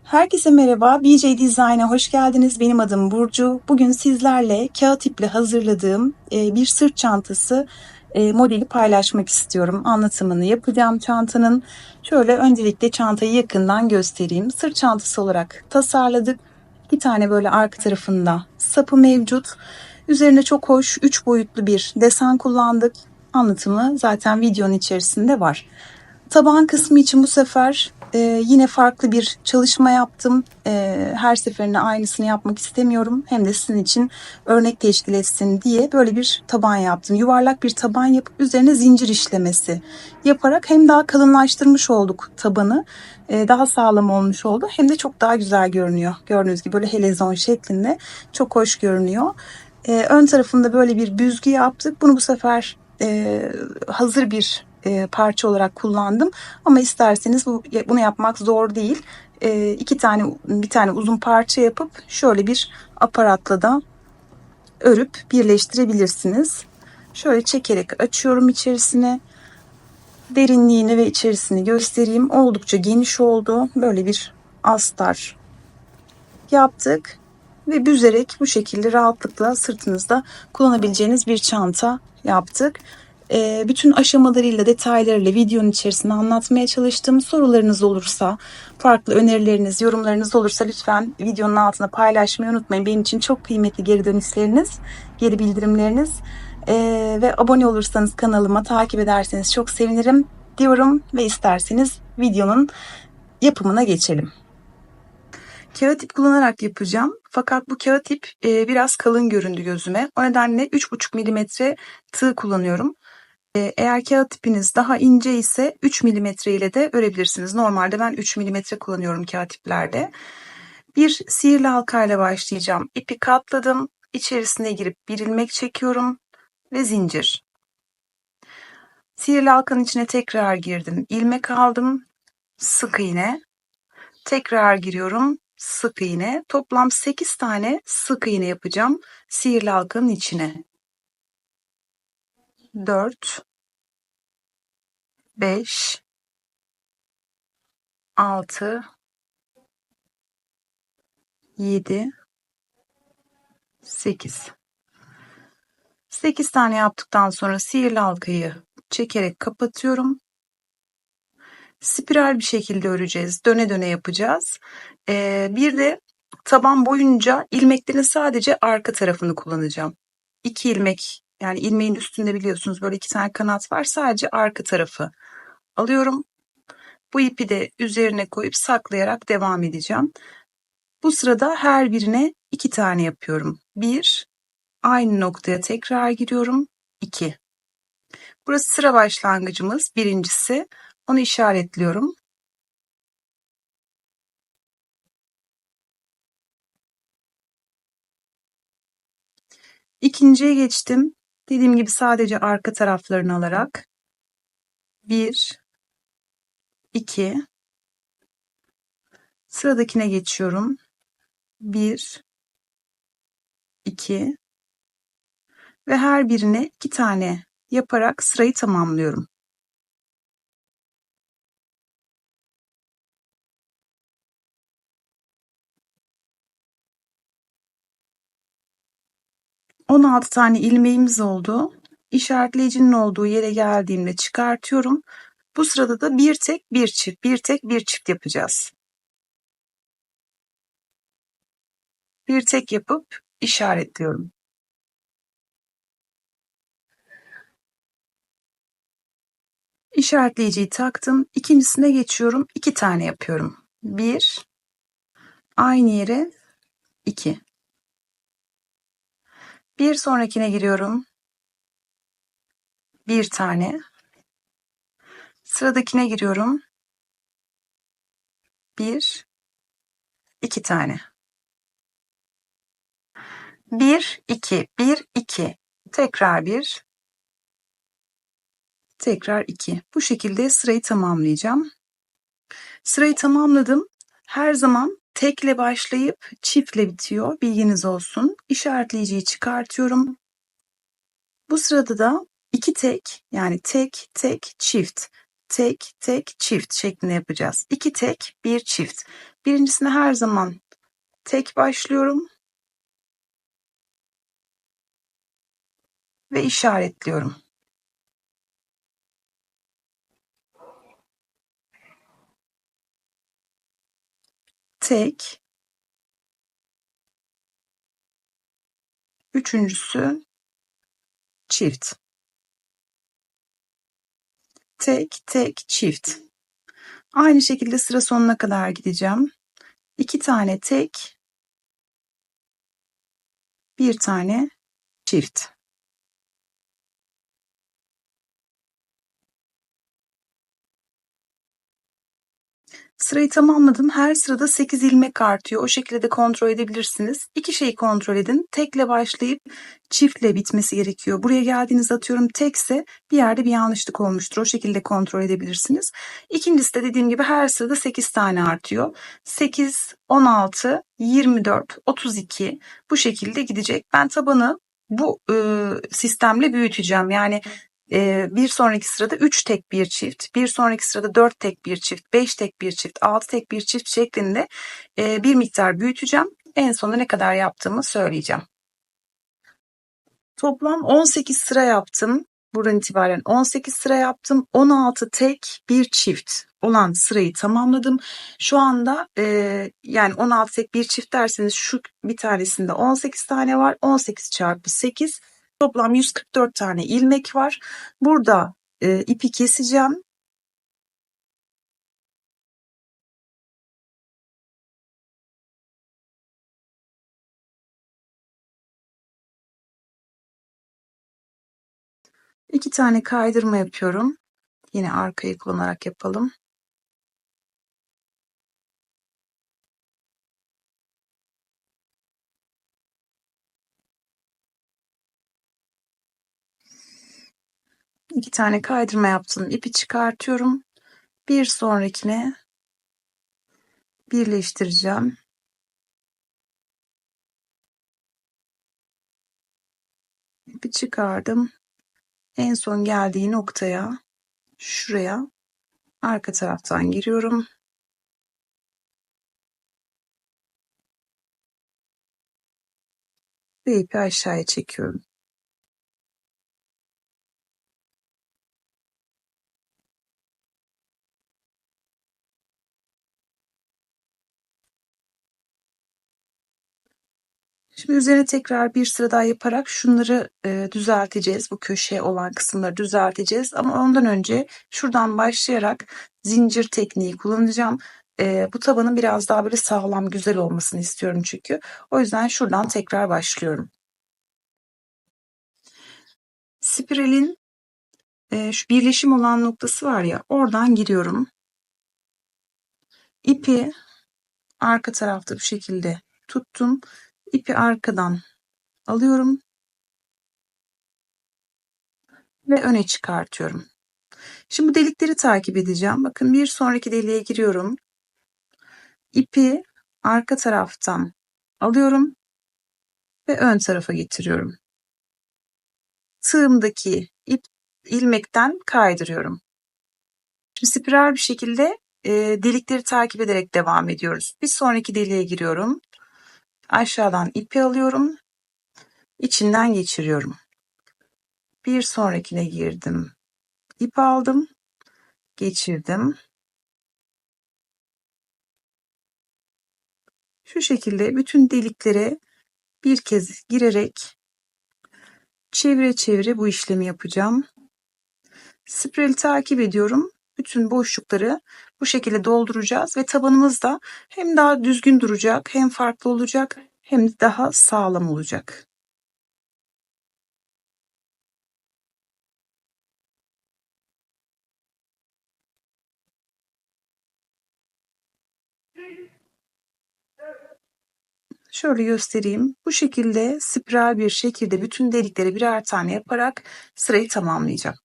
Herkese merhaba, BJ Design'a hoş geldiniz. Benim adım Burcu. Bugün sizlerle kağıt iple hazırladığım bir sırt çantası modeli paylaşmak istiyorum. Anlatımını yapacağım çantanın. Şöyle öncelikle çantayı yakından göstereyim. Sırt çantası olarak tasarladık. Bir tane böyle arka tarafında sapı mevcut. Üzerine çok hoş 3 boyutlu bir desen kullandık. Anlatımı zaten videonun içerisinde var. Taban kısmı için bu sefer yine farklı bir çalışma yaptım. Her seferinde aynısını yapmak istemiyorum. Hem de sizin için örnek teşkil etsin diye böyle bir taban yaptım. Yuvarlak bir taban yapıp üzerine zincir işlemesi yaparak hem daha kalınlaştırmış olduk tabanı. Daha sağlam olmuş oldu. Hem de çok daha güzel görünüyor. Gördüğünüz gibi böyle helezon şeklinde çok hoş görünüyor. Ön tarafında böyle bir büzgü yaptık. Bunu bu sefer hazır bir parça olarak kullandım. Ama isterseniz bunu yapmak zor değil. Bir tane uzun parça yapıp şöyle bir aparatla da örüp birleştirebilirsiniz. Şöyle çekerek açıyorum içerisine. Derinliğini ve içerisini göstereyim. Oldukça geniş oldu. Böyle bir astar yaptık ve büzerek bu şekilde rahatlıkla sırtınızda kullanabileceğiniz bir çanta yaptık. Bütün aşamalarıyla, detaylarıyla videonun içerisinde anlatmaya çalıştım. Sorularınız olursa, farklı önerileriniz, yorumlarınız olursa lütfen videonun altına paylaşmayı unutmayın. Benim için çok kıymetli geri dönüşleriniz, geri bildirimleriniz. Ve abone olursanız kanalıma, takip ederseniz çok sevinirim diyorum ve isterseniz videonun yapımına geçelim. Kağıt ip kullanarak yapacağım. Fakat bu kağıt ip biraz kalın göründü gözüme. O nedenle 3,5 milimetre tığ kullanıyorum. Eğer kağıt ipiniz daha ince ise 3 milimetre ile de örebilirsiniz. Normalde ben 3 milimetre kullanıyorum kağıt iplerde. Bir sihirli halka ile başlayacağım. İpi katladım. İçerisine girip bir ilmek çekiyorum ve zincir. Sihirli halkanın içine tekrar girdim. İlmek aldım. Sık iğne. Tekrar giriyorum. Sık iğne. Toplam 8 tane sık iğne yapacağım sihirli halkanın içine. 4 5 6 7 8 8 tane yaptıktan sonra sihirli halkayı çekerek kapatıyorum. Spiral bir şekilde öreceğiz. Döne döne yapacağız. Bir de taban boyunca ilmeklerin sadece arka tarafını kullanacağım. 2 ilmek, yani ilmeğin üstünde biliyorsunuz böyle 2 tane kanat var. Sadece arka tarafı alıyorum. Bu ipi de üzerine koyup saklayarak devam edeceğim. Bu sırada her birine 2 tane yapıyorum. 1, aynı noktaya tekrar giriyorum. 2. Burası sıra başlangıcımız. Birincisi. Onu işaretliyorum. İkinciye geçtim. Dediğim gibi sadece arka taraflarını alarak 1, 2, sıradakine geçiyorum. 1, 2 ve her birine 2 tane yaparak sırayı tamamlıyorum. ...16 tane ilmeğimiz oldu. İşaretleyicinin olduğu yere geldiğimde çıkartıyorum. Bu sırada da bir tek bir çift, bir tek bir çift yapacağız. Bir tek yapıp işaretliyorum. İşaretleyiciyi taktım. İkincisine geçiyorum. 2 tane yapıyorum. 1, aynı yere 2. Bir sonrakine giriyorum. 1 tane. Sıradakine giriyorum. 1, 2 tane. 1, 2, 1, 2. Tekrar 1. Tekrar 2. Bu şekilde sırayı tamamlayacağım. Sırayı tamamladım. Her zaman tekle başlayıp çiftle bitiyor. Bilginiz olsun. İşaretleyiciyi çıkartıyorum. Bu sırada da 2 tek, yani tek tek çift, tek tek çift şeklinde yapacağız. 2 tek bir çift. Birincisine her zaman tek başlıyorum ve işaretliyorum. Tek. Üçüncüsü çift. Tek, tek, çift. Aynı şekilde sıra sonuna kadar gideceğim. 2 tane tek, bir tane çift. Sırayı tamamladım. Her sırada 8 ilmek artıyor. O şekilde de kontrol edebilirsiniz. İki şeyi kontrol edin. Tekle başlayıp çiftle bitmesi gerekiyor. Buraya geldiğinizde atıyorum tekse bir yerde bir yanlışlık olmuştur. O şekilde kontrol edebilirsiniz. İkincisi de dediğim gibi her sırada 8 tane artıyor. 8, 16, 24, 32 bu şekilde gidecek. Ben tabanı bu sistemle büyüteceğim. Yani bir sonraki sırada 3 tek bir çift, bir sonraki sırada 4 tek bir çift, 5 tek bir çift, 6 tek bir çift şeklinde bir miktar büyüteceğim. En sonunda ne kadar yaptığımı söyleyeceğim. Toplam 18 sıra yaptım. Buradan itibaren 18 sıra yaptım. 16 tek bir çift olan sırayı tamamladım. Şu anda yani 16 tek bir çift derseniz şu bir tanesinde 18 tane var. 18 çarpı 8 toplam 144 tane ilmek var. Burada ipi keseceğim. İki tane kaydırma yapıyorum. Yine arkayı kullanarak yapalım. İki tane kaydırma yaptım. İpi çıkartıyorum. Bir sonrakine birleştireceğim. İpi çıkardım. En son geldiği noktaya, şuraya arka taraftan giriyorum. Ve ipi aşağıya çekiyorum. Şimdi üzerine tekrar bir sıra daha yaparak şunları düzelteceğiz. Bu köşeye olan kısımları düzelteceğiz. Ama ondan önce şuradan başlayarak zincir tekniği kullanacağım. Bu tabanın biraz daha böyle sağlam, güzel olmasını istiyorum çünkü. O yüzden şuradan tekrar başlıyorum. Spiralin şu birleşim olan noktası var ya, oradan giriyorum. İpi arka tarafta bu şekilde tuttum. İpi arkadan alıyorum ve öne çıkartıyorum. Şimdi bu delikleri takip edeceğim. Bakın bir sonraki deliğe giriyorum. İpi arka taraftan alıyorum ve ön tarafa getiriyorum. Tığımdaki ilmekten kaydırıyorum. Şimdi spiral bir şekilde delikleri takip ederek devam ediyoruz. Bir sonraki deliğe giriyorum. Aşağıdan ipi alıyorum. İçinden geçiriyorum. Bir sonrakine girdim. İp aldım. Geçirdim. Şu şekilde bütün deliklere bir kez girerek çevire çevire bu işlemi yapacağım. Spirali takip ediyorum. Bütün boşlukları bu şekilde dolduracağız ve tabanımız da hem daha düzgün duracak, hem farklı olacak, hem de daha sağlam olacak. Şöyle göstereyim. Bu şekilde spiral bir şekilde bütün deliklere birer tane yaparak sırayı tamamlayacağım.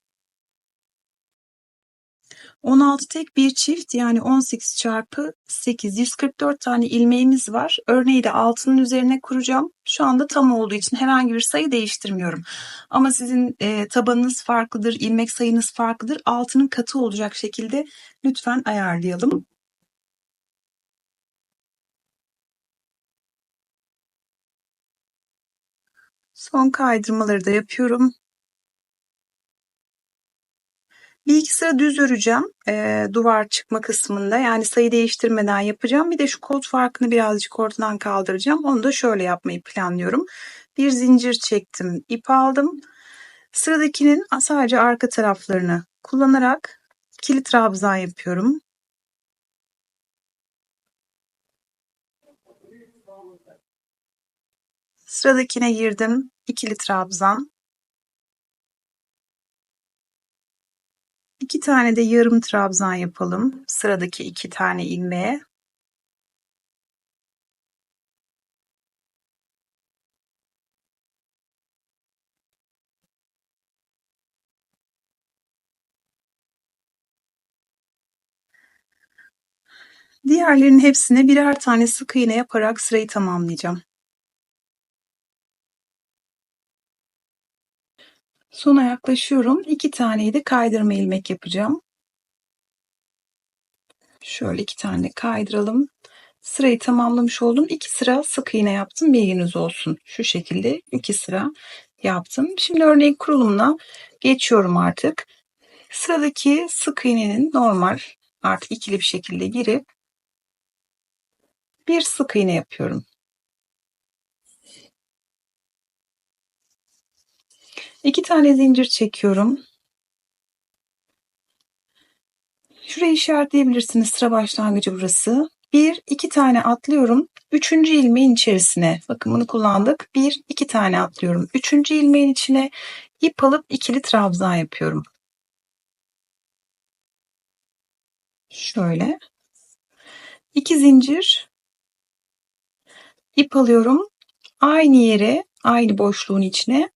16 tek bir çift, yani 18 çarpı 8, 144 tane ilmeğimiz var. Örneği de altının üzerine kuracağım. Şu anda tam olduğu için herhangi bir sayı değiştirmiyorum. Ama sizin tabanınız farklıdır, ilmek sayınız farklıdır. Altının katı olacak şekilde lütfen ayarlayalım. Son kaydırmaları da yapıyorum. Bir iki sıra düz öreceğim duvar çıkma kısmında, yani sayı değiştirmeden yapacağım. Bir de şu kot farkını birazcık ortadan kaldıracağım. Onu da şöyle yapmayı planlıyorum. Bir zincir çektim, ip aldım. Sıradakinin sadece arka taraflarını kullanarak ikili trabzan yapıyorum. Sıradakine girdim, ikili trabzan. 2 tane de yarım trabzan yapalım sıradaki 2 tane ilmeğe. Diğerlerinin hepsine birer tane sık iğne yaparak sırayı tamamlayacağım. Sona yaklaşıyorum. 2 taneyi de kaydırma ilmek yapacağım. Şöyle 2 tane kaydıralım. Sırayı tamamlamış oldum. 2 sıra sık iğne yaptım. Bilginiz olsun. Şu şekilde 2 sıra yaptım. Şimdi örneğin kurulumuna geçiyorum artık. Sıradaki sık iğnenin normal artık ikili bir şekilde girip bir sık iğne yapıyorum. 2 tane zincir çekiyorum. Şurayı işaretleyebilirsiniz. Sıra başlangıcı burası. 1 2 tane atlıyorum. 3. ilmeğin içerisine, bakın bunu kullandık. 1 2 tane atlıyorum. 3. ilmeğin içine ip alıp ikili trabzan yapıyorum. Şöyle 2 zincir, ip alıyorum. Aynı yere, aynı boşluğun içine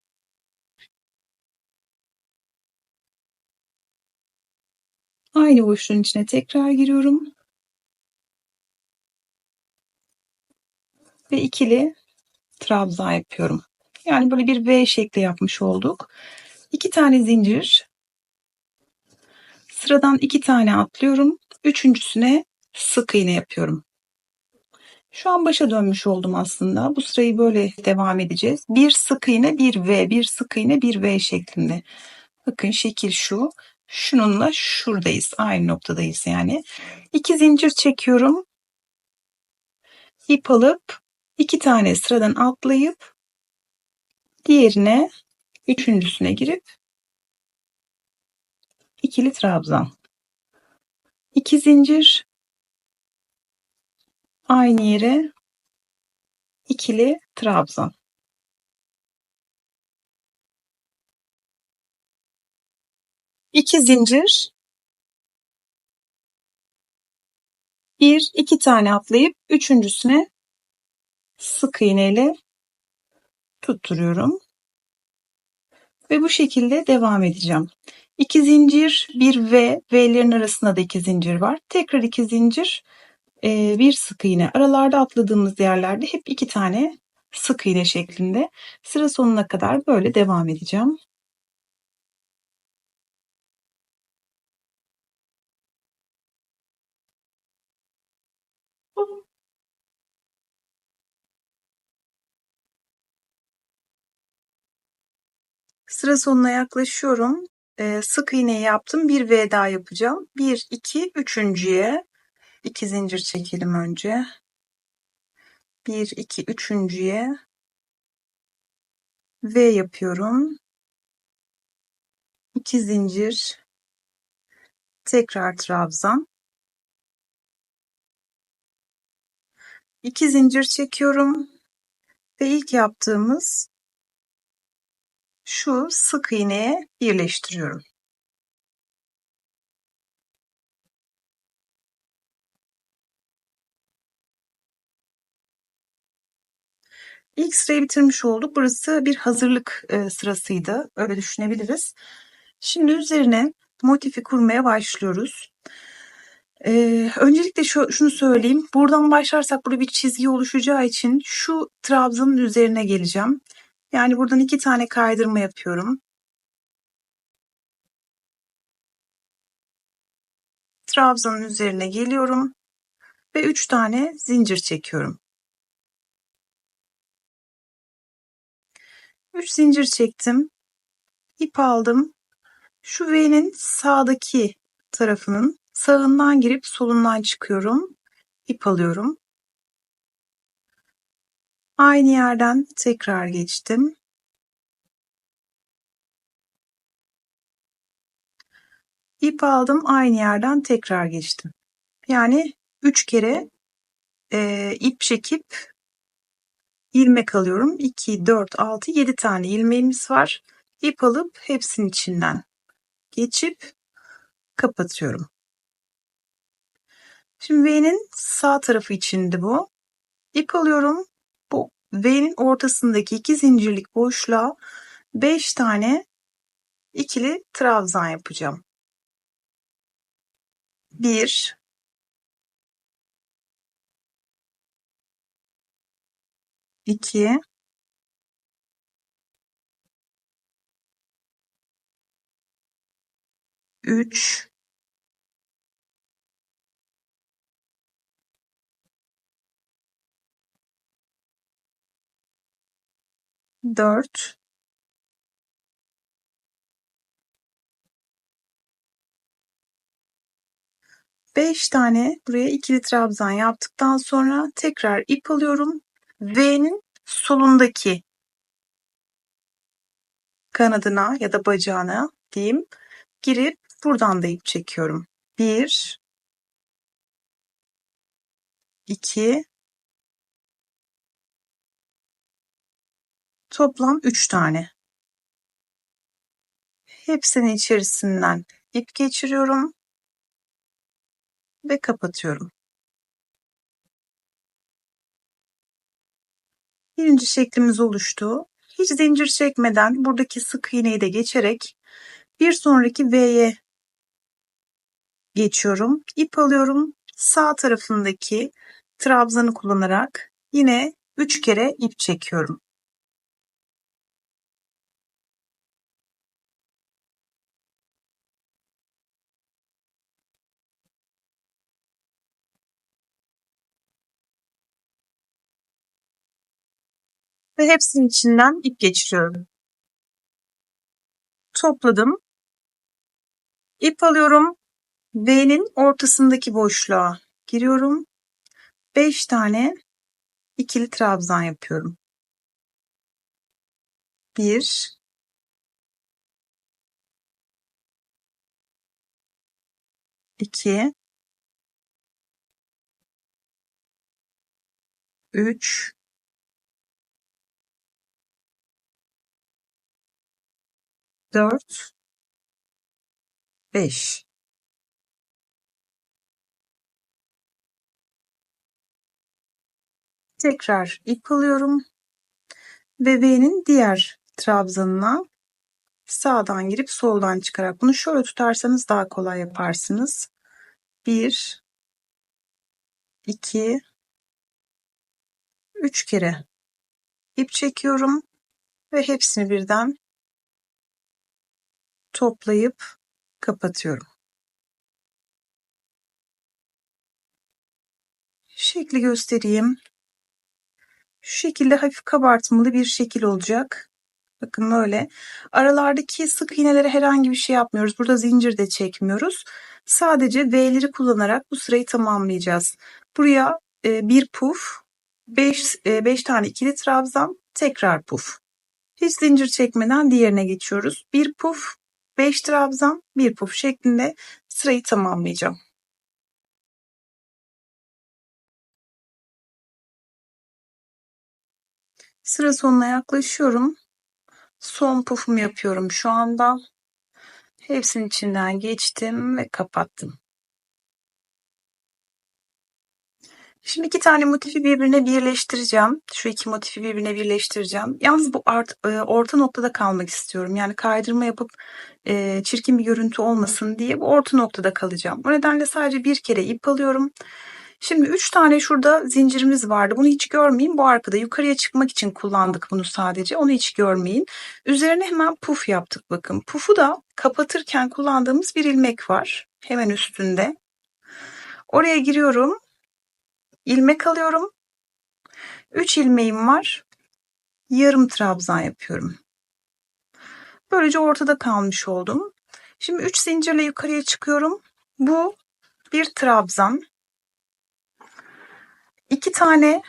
tekrar giriyorum ve ikili trabzan yapıyorum. Yani böyle bir V şekli yapmış olduk. 2 tane zincir, sıradan 2 tane atlıyorum. Üçüncüsüne sık iğne yapıyorum. Şu an başa dönmüş oldum aslında. Bu sırayı böyle devam edeceğiz. Bir sık iğne, bir V, bir sık iğne, bir V şeklinde. Bakın şekil şu. Şununla şuradayız. Aynı noktadayız yani. 2 zincir çekiyorum. İp alıp 2 tane sıradan atlayıp diğerine, üçüncüsüne girip ikili trabzan. 2 zincir, aynı yere ikili trabzan. 2 zincir, bir iki tane atlayıp üçüncüsüne sık iğneyle tutturuyorum ve bu şekilde devam edeceğim. 2 zincir, bir V, V'lerin arasında da 2 zincir var. Tekrar 2 zincir, bir sık iğne. Aralarda atladığımız yerlerde hep 2 tane sık iğne şeklinde. Sıra sonuna kadar böyle devam edeceğim. Sıra sonuna yaklaşıyorum. Sık iğneyi yaptım. Bir V daha yapacağım. 1, 2, üçüncüye 2 zincir çekelim önce. 1, 2, üçüncüye V yapıyorum. 2 zincir, tekrar trabzan. 2 zincir çekiyorum ve ilk yaptığımız şu sık iğneye birleştiriyorum. İlk sırayı bitirmiş olduk. Burası bir hazırlık sırasıydı. Öyle düşünebiliriz. Şimdi üzerine motifi kurmaya başlıyoruz. Öncelikle şunu söyleyeyim. Buradan başlarsak burada bir çizgi oluşacağı için şu trabzanın üzerine geleceğim. Yani buradan 2 tane kaydırma yapıyorum. Trabzanın üzerine geliyorum ve 3 tane zincir çekiyorum. 3 zincir çektim. İp aldım. Şu V'nin sağdaki tarafının sağından girip solundan çıkıyorum. İp alıyorum. Aynı yerden tekrar geçtim. İp aldım, aynı yerden tekrar geçtim. Yani 3 kere ip çekip ilmek alıyorum. 2, 4, 6, 7 tane ilmeğimiz var. İp alıp hepsinin içinden geçip kapatıyorum. Şimdi V'nin sağ tarafı içindi bu. İp alıyorum. Bu V'nin ortasındaki 2 zincirlik boşluğa 5 tane ikili trabzan yapacağım. 1, 2, 3, 4, 5 tane buraya ikili trabzan yaptıktan sonra tekrar ip alıyorum. V'nin solundaki kanadına ya da bacağına diyeyim girip buradan da ip çekiyorum. 1, 2, toplam 3 tane. Hepsinin içerisinden ip geçiriyorum ve kapatıyorum. Birinci şeklimiz oluştu. Hiç zincir çekmeden buradaki sık iğneyi de geçerek bir sonraki V'ye geçiyorum. İp alıyorum. Sağ tarafındaki trabzanı kullanarak yine 3 kere ip çekiyorum. Ve hepsinin içinden ip geçiriyorum. Topladım. İp alıyorum. V'nin ortasındaki boşluğa giriyorum. 5 tane ikili trabzan yapıyorum. 1, 2, 3, 4, 5. Tekrar ip alıyorum ve V'nin diğer trabzanına sağdan girip soldan çıkarak bunu şöyle tutarsanız daha kolay yaparsınız. 1, 2, 3 kere ip çekiyorum ve hepsini birden toplayıp kapatıyorum. Şekli göstereyim. Şu şekilde hafif kabartmalı bir şekil olacak. Bakın böyle. Aralardaki sık iğnelere herhangi bir şey yapmıyoruz. Burada zincir de çekmiyoruz. Sadece V'leri kullanarak bu sırayı tamamlayacağız. Buraya bir puf, 5 tane ikili trabzan, tekrar puf. Hiç zincir çekmeden diğerine geçiyoruz. Bir puf, 5 trabzan, bir puf şeklinde sırayı tamamlayacağım. Sıra sonuna yaklaşıyorum. Son pufumu yapıyorum şu anda. Hepsinin içinden geçtim ve kapattım. Şimdi 2 tane motifi birbirine birleştireceğim. Şu 2 motifi birbirine birleştireceğim. Yalnız bu orta noktada kalmak istiyorum. Yani kaydırma yapıp çirkin bir görüntü olmasın diye bu orta noktada kalacağım. O nedenle sadece bir kere ip alıyorum. Şimdi 3 tane şurada zincirimiz vardı. Bunu hiç görmeyin. Bu arkada yukarıya çıkmak için kullandık bunu sadece. Onu hiç görmeyin. Üzerine hemen puf yaptık bakın. Pufu da kapatırken kullandığımız bir ilmek var. Hemen üstünde. Oraya giriyorum. İlmek alıyorum. 3 ilmeğim var. Yarım trabzan yapıyorum. Böylece ortada kalmış oldum. Şimdi 3 zincirle yukarıya çıkıyorum. Bu bir trabzan. 2 tane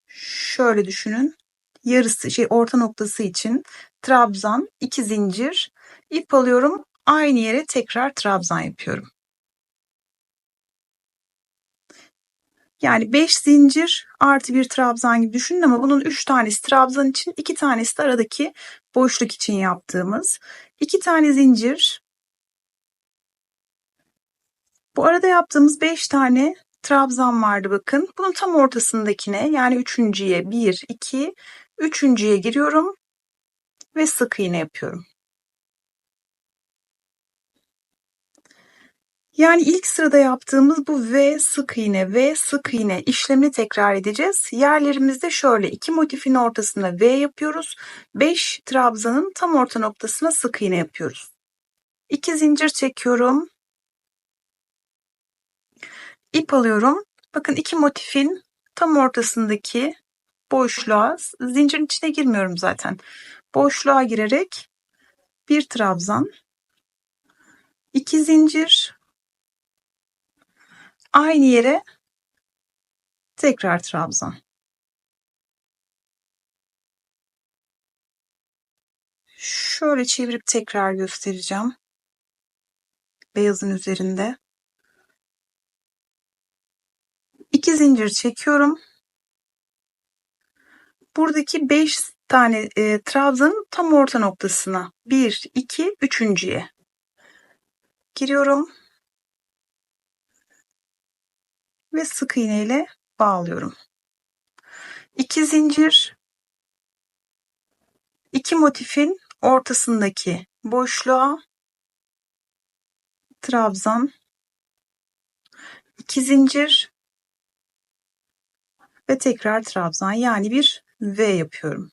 şöyle düşünün. Yarısı orta noktası için trabzan, 2 zincir, ip alıyorum. Aynı yere tekrar trabzan yapıyorum. Yani 5 zincir artı bir trabzan gibi düşünün ama bunun 3 tanesi trabzan için, 2 tanesi de aradaki boşluk için yaptığımız. 2 tane zincir. Bu arada yaptığımız 5 tane trabzan vardı bakın. Bunun tam ortasındakine, yani üçüncüye 1, 2, üçüncüye giriyorum ve sık iğne yapıyorum. Yani ilk sırada yaptığımız bu V sık iğne işlemini tekrar edeceğiz. Yerlerimizde şöyle 2 motifin ortasına V yapıyoruz. 5 trabzanın tam orta noktasına sık iğne yapıyoruz. 2 zincir çekiyorum. İp alıyorum. Bakın 2 motifin tam ortasındaki boşluğa, zincirin içine girmiyorum zaten. Boşluğa girerek bir trabzan, 2 zincir, aynı yere tekrar trabzan. Şöyle çevirip tekrar göstereceğim. Beyazın üzerinde. 2 zincir çekiyorum. Buradaki 5 tane trabzanın tam orta noktasına 1, 2, üçüncüye giriyorum ve sık iğne ile bağlıyorum. 2 zincir, 2 motifin ortasındaki boşluğa trabzan, 2 zincir ve tekrar trabzan, yani bir V yapıyorum.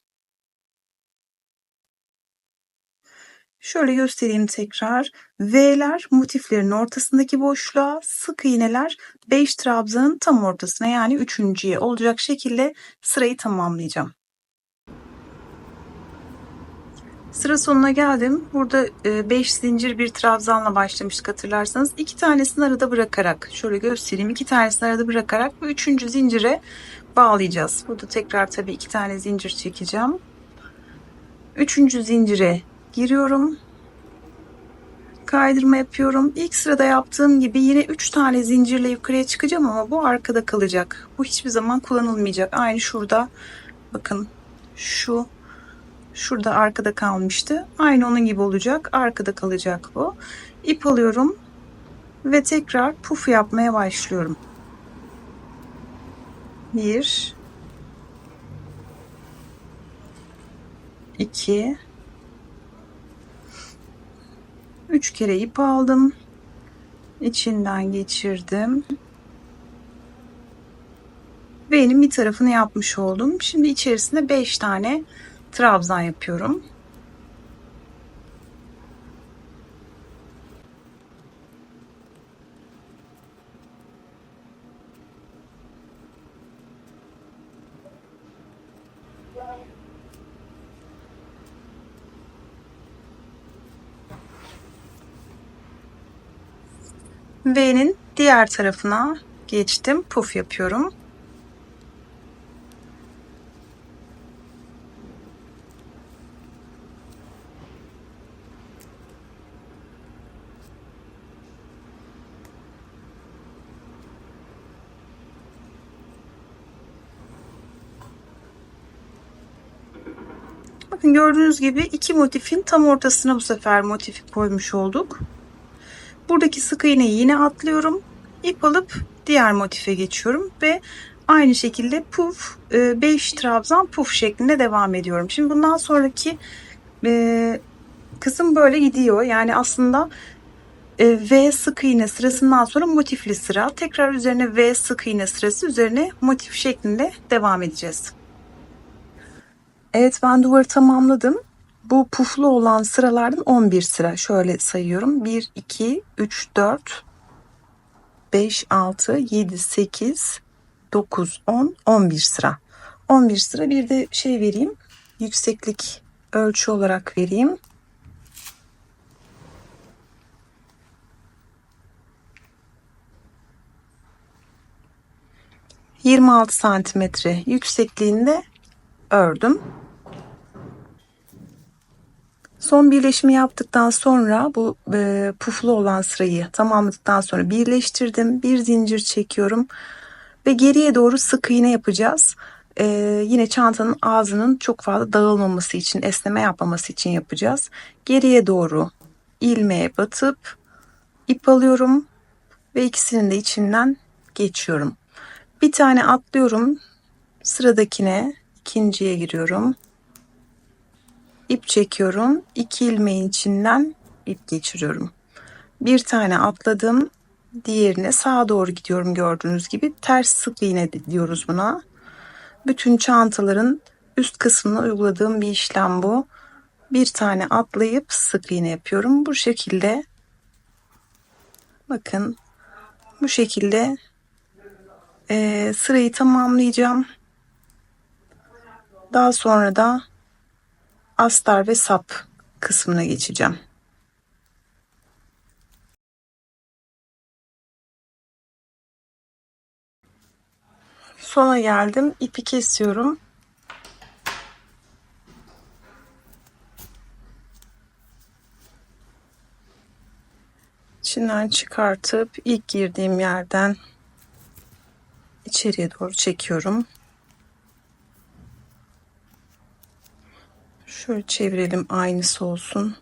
Şöyle göstereyim tekrar. V'ler motiflerin ortasındaki boşluğa, sık iğneler 5 trabzanın tam ortasına, yani üçüncüye olacak şekilde sırayı tamamlayacağım. Sıra sonuna geldim. Burada 5 zincir bir trabzanla başlamıştık hatırlarsanız. 2 tanesini arada bırakarak, şöyle göstereyim. 2 tanesini arada bırakarak bu 3. zincire bağlayacağız. Burada tekrar tabii 2 tane zincir çekeceğim. 3. zincire giriyorum. Kaydırma yapıyorum. İlk sırada yaptığım gibi yine 3 tane zincirle yukarıya çıkacağım ama bu arkada kalacak. Bu hiçbir zaman kullanılmayacak. Aynı şurada bakın, şurada arkada kalmıştı. Aynı onun gibi olacak. Arkada kalacak bu. İp alıyorum ve tekrar puf yapmaya başlıyorum. 1 2 3 kere ip aldım. İçinden geçirdim. Benim bir tarafını yapmış oldum. Şimdi içerisine 5 tane trabzan yapıyorum. V'nin diğer tarafına geçtim. Puf yapıyorum. Bakın gördüğünüz gibi 2 motifin tam ortasına bu sefer motifi koymuş olduk. Buradaki sık iğneyi yine atlıyorum. İp alıp diğer motife geçiyorum ve aynı şekilde puf 5 trabzan puf şeklinde devam ediyorum. Şimdi bundan sonraki kısım böyle gidiyor. Yani aslında V sık iğne sırasından sonra motifli sıra, tekrar üzerine V sık iğne sırası, üzerine motif şeklinde devam edeceğiz. Evet, ben duvarı tamamladım. Bu puflu olan sıralardan 11 sıra. Şöyle sayıyorum. 1, 2, 3, 4, 5, 6, 7, 8, 9, 10, 11 sıra. 11 sıra. Bir de şey vereyim. Yükseklik ölçü olarak vereyim. 26 santimetre yüksekliğinde ördüm. Son birleşimi yaptıktan sonra bu puflu olan sırayı tamamladıktan sonra birleştirdim. Bir zincir çekiyorum ve geriye doğru sık iğne yapacağız. Yine çantanın ağzının çok fazla dağılmaması için, esneme yapmaması için yapacağız. Geriye doğru ilmeğe batıp ip alıyorum ve ikisinin de içinden geçiyorum. Bir tane atlıyorum, sıradakine, ikinciye giriyorum. İp çekiyorum. 2 ilmeğin içinden ip geçiriyorum. Bir tane atladım. Diğerine sağa doğru gidiyorum gördüğünüz gibi. Ters sık iğne diyoruz buna. Bütün çantaların üst kısmına uyguladığım bir işlem bu. Bir tane atlayıp sık iğne yapıyorum. Bu şekilde bakın bu şekilde sırayı tamamlayacağım. Daha sonra da astar ve sap kısmına geçeceğim. Sona geldim. İpi kesiyorum. İçinden çıkartıp ilk girdiğim yerden içeriye doğru çekiyorum. Şöyle çevirelim, aynısı olsun.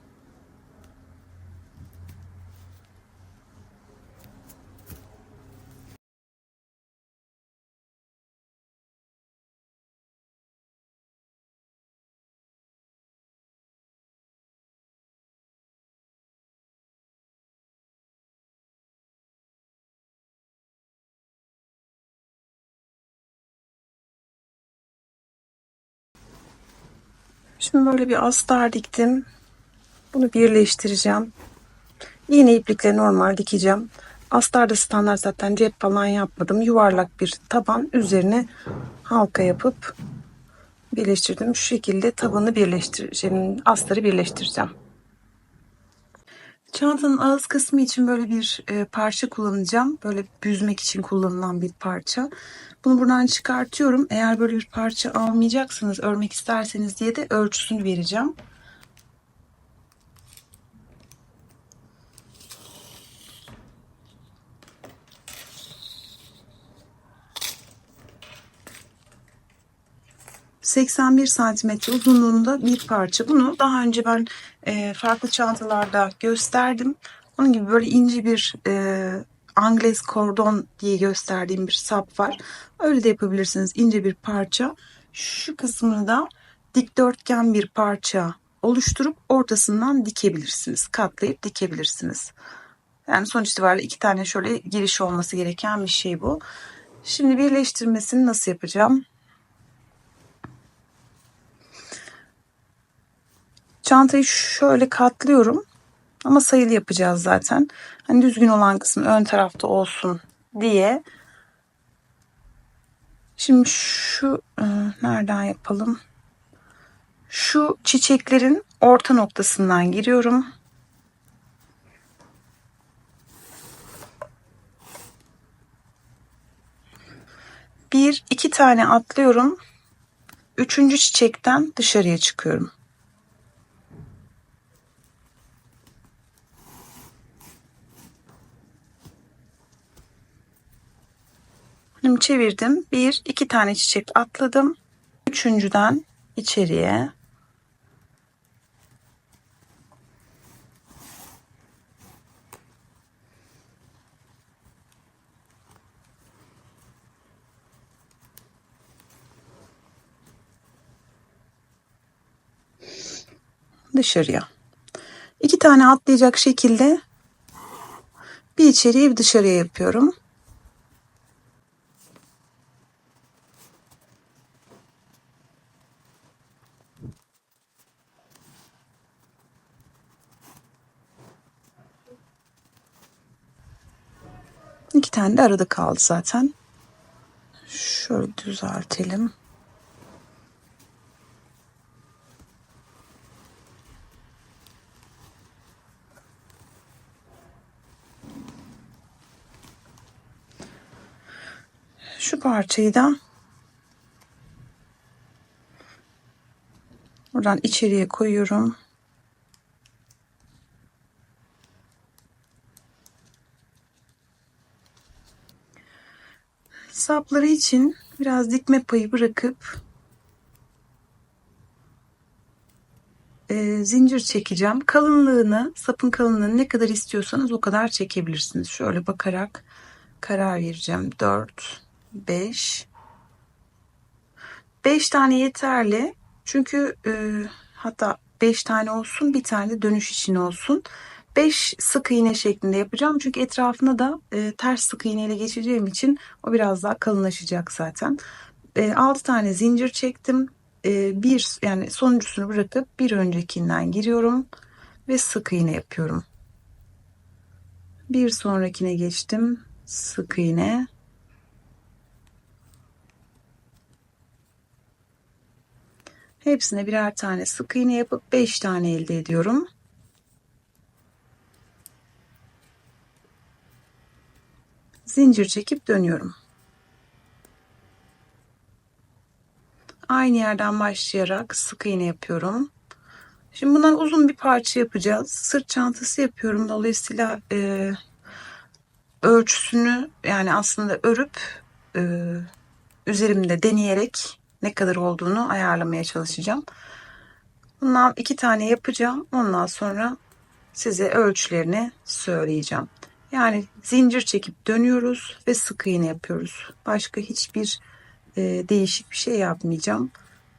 Şimdi böyle bir astar diktim. Bunu birleştireceğim. Yine iplikle normal dikeceğim. Astarda standart zaten cep falan yapmadım. Yuvarlak bir taban üzerine halka yapıp birleştirdim. Şu şekilde tabanı birleştireceğim. Astarı birleştireceğim. Çantanın ağız kısmı için böyle bir parça kullanacağım. Böyle büzmek için kullanılan bir parça. Bunu buradan çıkartıyorum. Eğer böyle bir parça almayacaksınız, örmek isterseniz diye de ölçüsünü vereceğim. ...81 santimetre uzunluğunda bir parça. Bunu daha önce ben farklı çantalarda gösterdim. Onun gibi böyle ince bir Angles kordon diye gösterdiğim bir sap var. Öyle de yapabilirsiniz, ince bir parça. Şu kısmını da dikdörtgen bir parça oluşturup ortasından dikebilirsiniz. Katlayıp dikebilirsiniz. Yani sonuç itibariyle 2 tane şöyle giriş olması gereken bir şey bu. Şimdi birleştirmesini nasıl yapacağım? Çantayı şöyle katlıyorum. Ama sayılı yapacağız zaten. Hani düzgün olan kısmı ön tarafta olsun diye. Şimdi şu nereden yapalım? Şu çiçeklerin orta noktasından giriyorum. Bir, iki tane atlıyorum. Üçüncü çiçekten dışarıya çıkıyorum. Şimdi çevirdim. Bir, iki tane çiçek atladım. Üçüncüden içeriye. Dışarıya. İki tane atlayacak şekilde bir içeriye bir dışarıya yapıyorum. İki tane de arada kaldı zaten. Şöyle düzeltelim. parçayı da buradan içeriye koyuyorum. Sapları için biraz dikme payı bırakıp zincir çekeceğim. Kalınlığını, sapın kalınlığını ne kadar istiyorsanız o kadar çekebilirsiniz. Şöyle bakarak karar vereceğim. 4, 5. 5 tane yeterli. Çünkü hatta 5 tane olsun, bir tane dönüş için olsun. 5 sık iğne şeklinde yapacağım. Çünkü etrafına da ters sık iğne ile geçeceğim için o biraz daha kalınlaşacak zaten. 6 tane zincir çektim. Bir yani sonuncusunu bırakıp bir öncekinden giriyorum ve sık iğne yapıyorum. Bir sonrakine geçtim. Sık iğne. Hepsine birer tane sık iğne yapıp 5 tane elde ediyorum. Zincir çekip dönüyorum. Aynı yerden başlayarak sık iğne yapıyorum. Şimdi bundan uzun bir parça yapacağız. Sırt çantası yapıyorum. Dolayısıyla ölçüsünü yani aslında örüp üzerimde deneyerek ne kadar olduğunu ayarlamaya çalışacağım. Bundan 2 tane yapacağım. Ondan sonra size ölçülerini söyleyeceğim. Yani zincir çekip dönüyoruz ve sık iğne yapıyoruz. Başka hiçbir değişik bir şey yapmayacağım.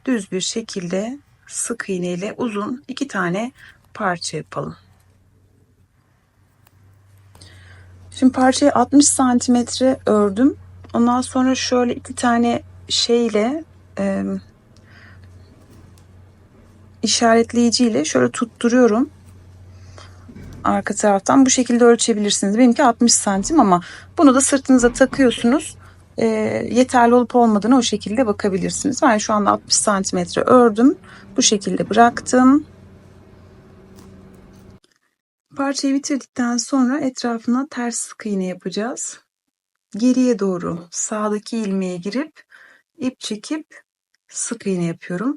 Düz bir şekilde sık iğne ile uzun 2 tane parça yapalım. Şimdi parçayı 60 santimetre ördüm. Ondan sonra şöyle 2 tane şeyle işaretleyiciyle şöyle tutturuyorum. Arka taraftan bu şekilde ölçebilirsiniz. Benimki 60 santim ama bunu da sırtınıza takıyorsunuz. Yeterli olup olmadığını o şekilde bakabilirsiniz. Ben şu anda 60 santimetre ördüm. Bu şekilde bıraktım. Parçayı bitirdikten sonra etrafına ters sık iğne yapacağız. Geriye doğru sağdaki ilmeğe girip ip çekip sık iğne yapıyorum.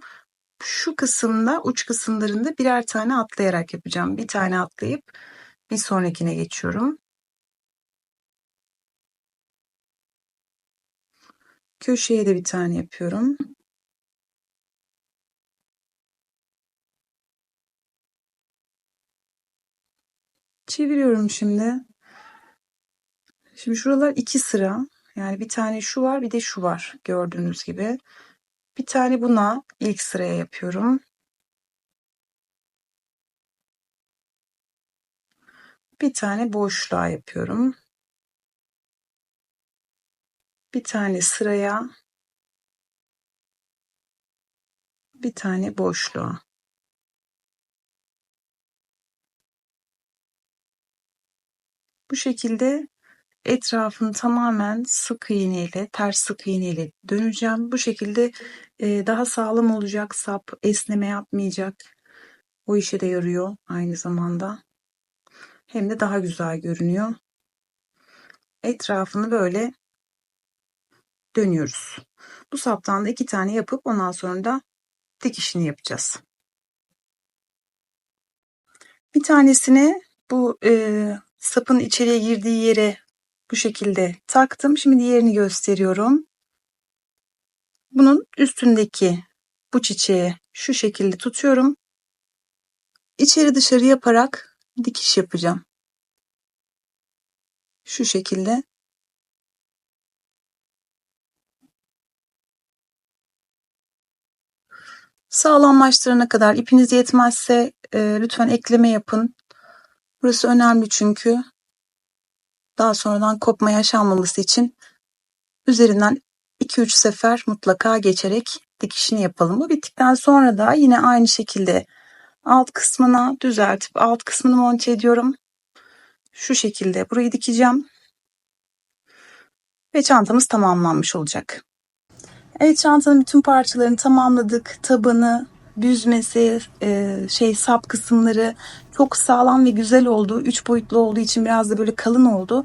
Şu kısımda uç kısımlarında birer tane atlayarak yapacağım. Bir tane atlayıp bir sonrakine geçiyorum. Köşeye de bir tane yapıyorum. Çeviriyorum şimdi. Şimdi şuralar 2 sıra. Yani bir tane şu var, bir de şu var gördüğünüz gibi. Bir tane buna ilk sıraya yapıyorum. Bir tane boşluğa yapıyorum. Bir tane sıraya, bir tane boşluğa. Bu şekilde etrafını tamamen sık iğne ile, ters sık iğne ile döneceğim. Bu şekilde daha sağlam olacak, sap esneme yapmayacak. O işe de yarıyor aynı zamanda. Hem de daha güzel görünüyor. Etrafını böyle dönüyoruz. Bu saptan da 2 tane yapıp ondan sonra da dikişini yapacağız. Bir tanesini bu sapın içeriye girdiği yere bu şekilde taktım. Şimdi diğerini gösteriyorum. Bunun üstündeki bu çiçeği şu şekilde tutuyorum. İçeri dışarı yaparak dikiş yapacağım. Şu şekilde. Sağlamlaştırana kadar ipiniz yetmezse lütfen ekleme yapın. Burası önemli çünkü daha sonradan kopma yaşanmaması için üzerinden 2-3 sefer mutlaka geçerek dikişini yapalım. Bu bittikten sonra da yine aynı şekilde alt kısmına düzeltip alt kısmını monte ediyorum. Şu şekilde burayı dikeceğim. Ve çantamız tamamlanmış olacak. Evet, çantanın bütün parçalarını tamamladık. Tabanı, büzmesi, sap kısımları çok sağlam ve güzel oldu. 3 boyutlu olduğu için biraz da böyle kalın oldu.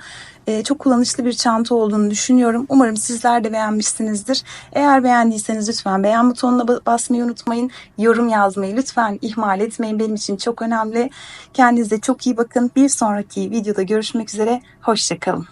Çok kullanışlı bir çanta olduğunu düşünüyorum. Umarım sizler de beğenmişsinizdir. Eğer beğendiyseniz lütfen beğen butonuna basmayı unutmayın. Yorum yazmayı lütfen ihmal etmeyin. Benim için çok önemli. Kendinize çok iyi bakın. Bir sonraki videoda görüşmek üzere. Hoşça kalın.